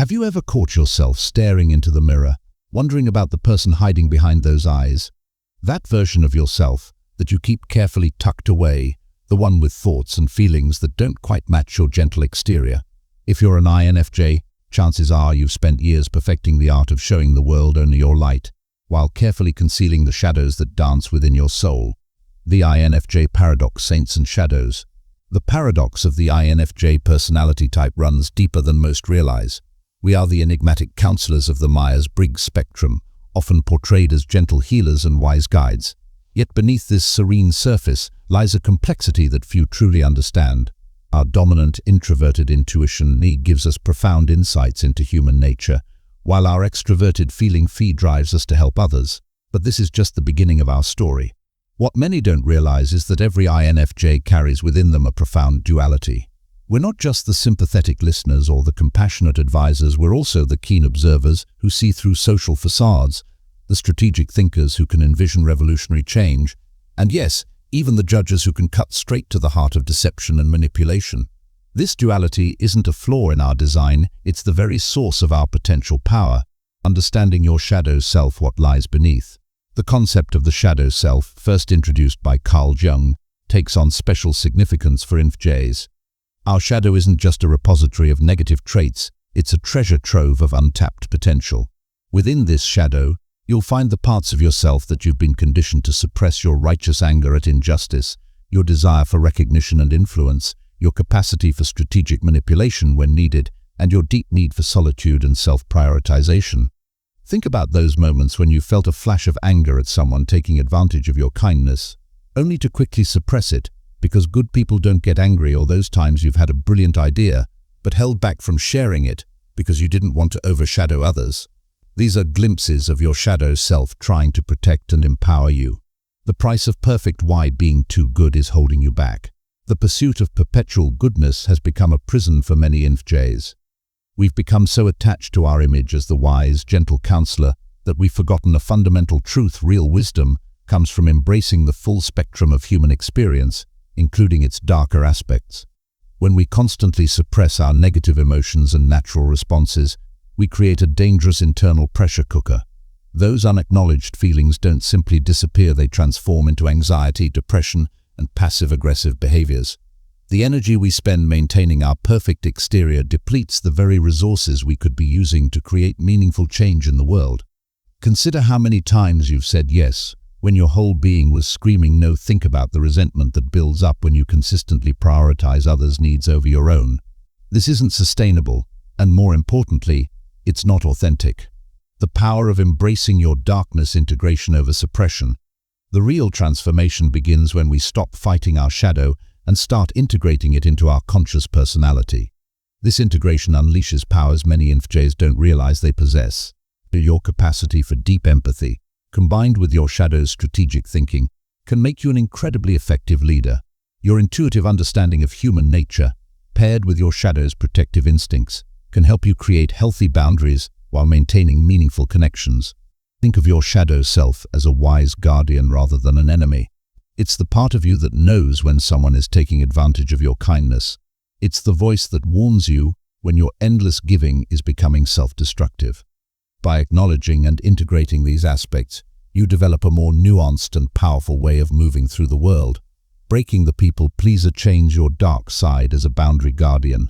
Have you ever caught yourself staring into the mirror, wondering about the person hiding behind those eyes? That version of yourself that you keep carefully tucked away, the one with thoughts and feelings that don't quite match your gentle exterior. If you're an INFJ, chances are you've spent years perfecting the art of showing the world only your light, while carefully concealing the shadows that dance within your soul. The INFJ paradox, saints and shadows. The paradox of the INFJ personality type runs deeper than most realize. We are the enigmatic counselors of the Myers-Briggs spectrum, often portrayed as gentle healers and wise guides. Yet beneath this serene surface lies a complexity that few truly understand. Our dominant introverted intuition gives us profound insights into human nature, while our extroverted feeling drives us to help others. But this is just the beginning of our story. What many don't realize is that every INFJ carries within them a profound duality. We're not just the sympathetic listeners or the compassionate advisors, we're also the keen observers who see through social facades, the strategic thinkers who can envision revolutionary change, and yes, even the judges who can cut straight to the heart of deception and manipulation. This duality isn't a flaw in our design, it's the very source of our potential power. Understanding your shadow self, what lies beneath. The concept of the shadow self, first introduced by Carl Jung, takes on special significance for INFJs. Our shadow isn't just a repository of negative traits, it's a treasure trove of untapped potential. Within this shadow, you'll find the parts of yourself that you've been conditioned to suppress: your righteous anger at injustice, your desire for recognition and influence, your capacity for strategic manipulation when needed, and your deep need for solitude and self-prioritization. Think about those moments when you felt a flash of anger at someone taking advantage of your kindness, only to quickly suppress it, because good people don't get angry, or those times you've had a brilliant idea, but held back from sharing it because you didn't want to overshadow others. These are glimpses of your shadow self trying to protect and empower you. The price of perfect why being too good is holding you back. The pursuit of perpetual goodness has become a prison for many INFJs. We've become so attached to our image as the wise, gentle counselor that we've forgotten a fundamental truth: real wisdom comes from embracing the full spectrum of human experience, including its darker aspects. When we constantly suppress our negative emotions and natural responses, we create a dangerous internal pressure cooker. Those unacknowledged feelings don't simply disappear, they transform into anxiety, depression, and passive-aggressive behaviors. The energy we spend maintaining our perfect exterior depletes the very resources we could be using to create meaningful change in the world. Consider how many times you've said yes when your whole being was screaming no. Think about the resentment that builds up when you consistently prioritize others' needs over your own. This isn't sustainable, and more importantly, it's not authentic. The power of embracing your darkness, integration over suppression. The real transformation begins when we stop fighting our shadow and start integrating it into our conscious personality. This integration unleashes powers many INFJs don't realize they possess. Your capacity for deep empathy, combined with your shadow's strategic thinking, can make you an incredibly effective leader. Your intuitive understanding of human nature, paired with your shadow's protective instincts, can help you create healthy boundaries while maintaining meaningful connections. Think of your shadow self as a wise guardian rather than an enemy. It's the part of you that knows when someone is taking advantage of your kindness. It's the voice that warns you when your endless giving is becoming self-destructive. By acknowledging and integrating these aspects, you develop a more nuanced and powerful way of moving through the world. Breaking the people-pleaser, change your dark side as a boundary guardian.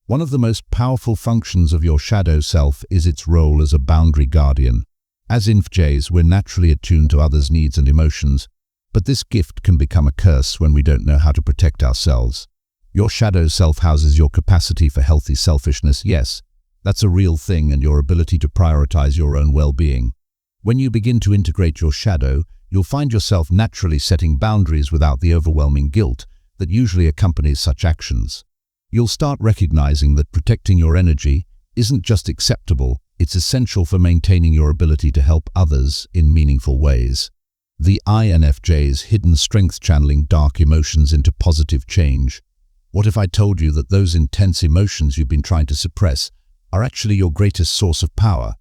One of the most powerful functions of your shadow self is its role as a boundary guardian. As INFJs, we're naturally attuned to others' needs and emotions, but this gift can become a curse when we don't know how to protect ourselves. Your shadow self houses your capacity for healthy selfishness. Yes, that's a real thing, and your ability to prioritize your own well-being. When you begin to integrate your shadow, you'll find yourself naturally setting boundaries without the overwhelming guilt that usually accompanies such actions. You'll start recognizing that protecting your energy isn't just acceptable, it's essential for maintaining your ability to help others in meaningful ways. The INFJ's hidden strength: channeling dark emotions into positive change. What if I told you that those intense emotions you've been trying to suppress are actually your greatest source of power?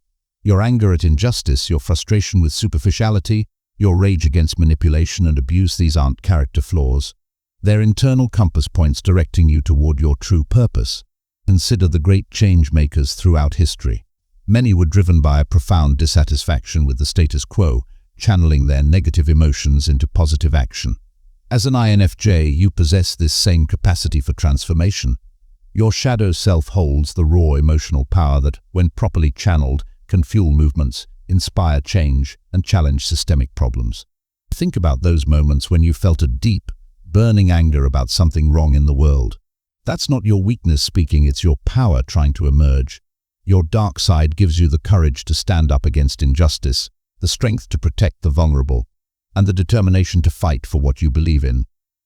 Your anger at injustice, your frustration with superficiality, your rage against manipulation and abuse, these aren't character flaws. They're internal compass points directing you toward your true purpose. Consider the great change makers throughout history. Many were driven by a profound dissatisfaction with the status quo, channeling their negative emotions into positive action. As an INFJ, you possess this same capacity for transformation. Your shadow self holds the raw emotional power that, when properly channeled, can fuel movements, inspire change, and challenge systemic problems. Think about those moments when you felt a deep, burning anger about something wrong in the world. That's not your weakness speaking, it's your power trying to emerge. Your dark side gives you the courage to stand up against injustice, the strength to protect the vulnerable, and the determination to fight for what you believe in.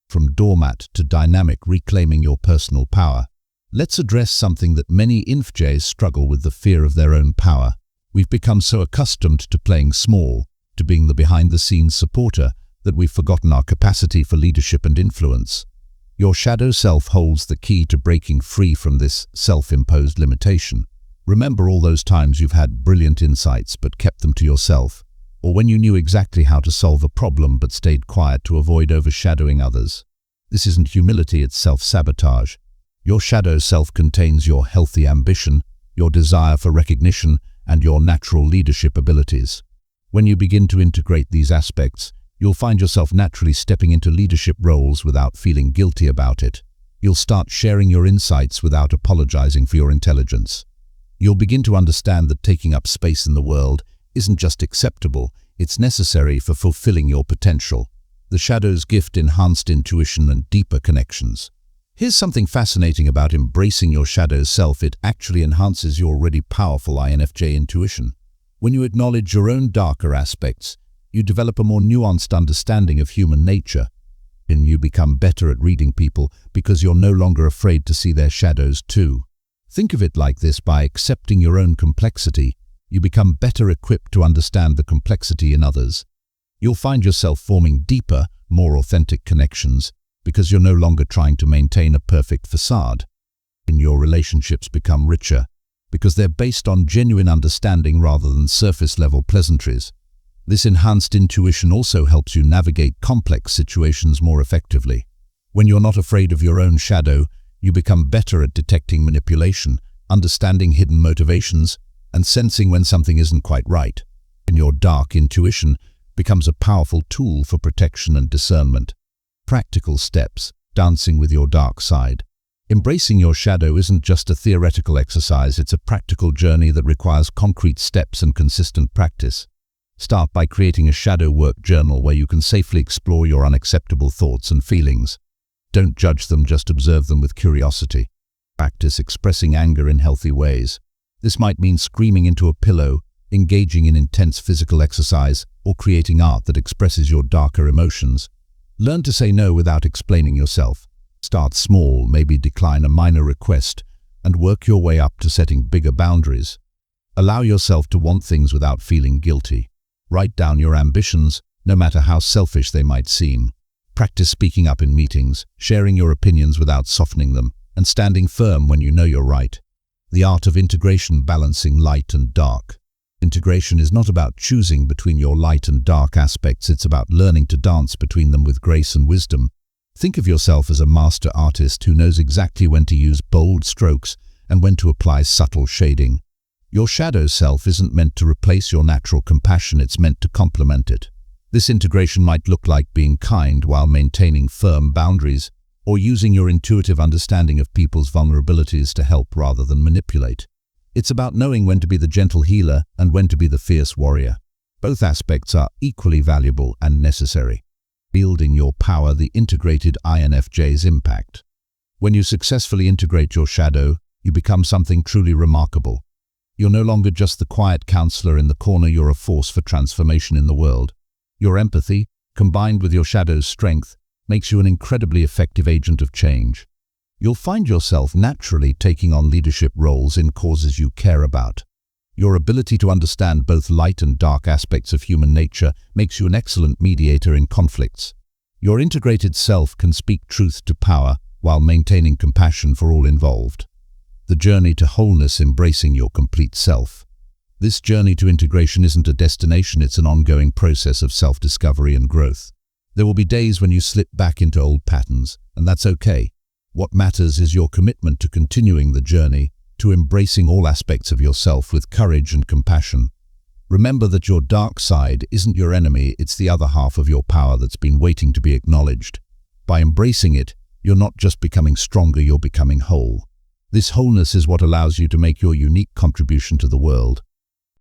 From doormat to dynamic, reclaiming your personal power. Let's address something that many INFJs struggle with: the fear of their own power. We've become so accustomed to playing small, to being the behind-the-scenes supporter, that we've forgotten our capacity for leadership and influence. Your shadow self holds the key to breaking free from this self-imposed limitation. Remember all those times you've had brilliant insights but kept them to yourself, or when you knew exactly how to solve a problem but stayed quiet to avoid overshadowing others. This isn't humility, it's self-sabotage. Your shadow self contains your healthy ambition, your desire for recognition, and your natural leadership abilities. When you begin to integrate these aspects, you'll find yourself naturally stepping into leadership roles without feeling guilty about it. You'll start sharing your insights without apologizing for your intelligence. You'll begin to understand that taking up space in the world isn't just acceptable, it's necessary for fulfilling your potential. The shadow's gift: enhanced intuition and deeper connections. Here's something fascinating about embracing your shadow self: it actually enhances your already powerful INFJ intuition. When you acknowledge your own darker aspects, you develop a more nuanced understanding of human nature, and you become better at reading people because you're no longer afraid to see their shadows too. Think of it like this: by accepting your own complexity, you become better equipped to understand the complexity in others. You'll find yourself forming deeper, more authentic connections because you're no longer trying to maintain a perfect facade. And your relationships become richer because they're based on genuine understanding rather than surface-level pleasantries. This enhanced intuition also helps you navigate complex situations more effectively. When you're not afraid of your own shadow, you become better at detecting manipulation, understanding hidden motivations, and sensing when something isn't quite right. And your dark intuition becomes a powerful tool for protection and discernment. Practical steps: dancing with your dark side. Embracing your shadow isn't just a theoretical exercise, it's a practical journey that requires concrete steps and consistent practice. Start by creating a shadow work journal where you can safely explore your unacceptable thoughts and feelings. Don't judge them, just observe them with curiosity. Practice expressing anger in healthy ways. This might mean screaming into a pillow, engaging in intense physical exercise, or creating art that expresses your darker emotions. Learn to say no without explaining yourself. Start small, maybe decline a minor request, and work your way up to setting bigger boundaries. Allow yourself to want things without feeling guilty. Write down your ambitions, no matter how selfish they might seem. Practice speaking up in meetings, sharing your opinions without softening them, and standing firm when you know you're right. The art of integration: balancing light and dark. Integration is not about choosing between your light and dark aspects, it's about learning to dance between them with grace and wisdom. Think of yourself as a master artist who knows exactly when to use bold strokes and when to apply subtle shading. Your shadow self isn't meant to replace your natural compassion, it's meant to complement it. This integration might look like being kind while maintaining firm boundaries, or using your intuitive understanding of people's vulnerabilities to help rather than manipulate. It's about knowing when to be the gentle healer and when to be the fierce warrior. Both aspects are equally valuable and necessary. Wielding your power: the integrated INFJ's impact. When you successfully integrate your shadow, you become something truly remarkable. You're no longer just the quiet counselor in the corner, you're a force for transformation in the world. Your empathy, combined with your shadow's strength, makes you an incredibly effective agent of change. You'll find yourself naturally taking on leadership roles in causes you care about. Your ability to understand both light and dark aspects of human nature makes you an excellent mediator in conflicts. Your integrated self can speak truth to power while maintaining compassion for all involved. The journey to wholeness: embracing your complete self. This journey to integration isn't a destination, it's an ongoing process of self-discovery and growth. There will be days when you slip back into old patterns, and that's okay. What matters is your commitment to continuing the journey, to embracing all aspects of yourself with courage and compassion. Remember that your dark side isn't your enemy, it's the other half of your power that's been waiting to be acknowledged. By embracing it, you're not just becoming stronger, you're becoming whole. This wholeness is what allows you to make your unique contribution to the world.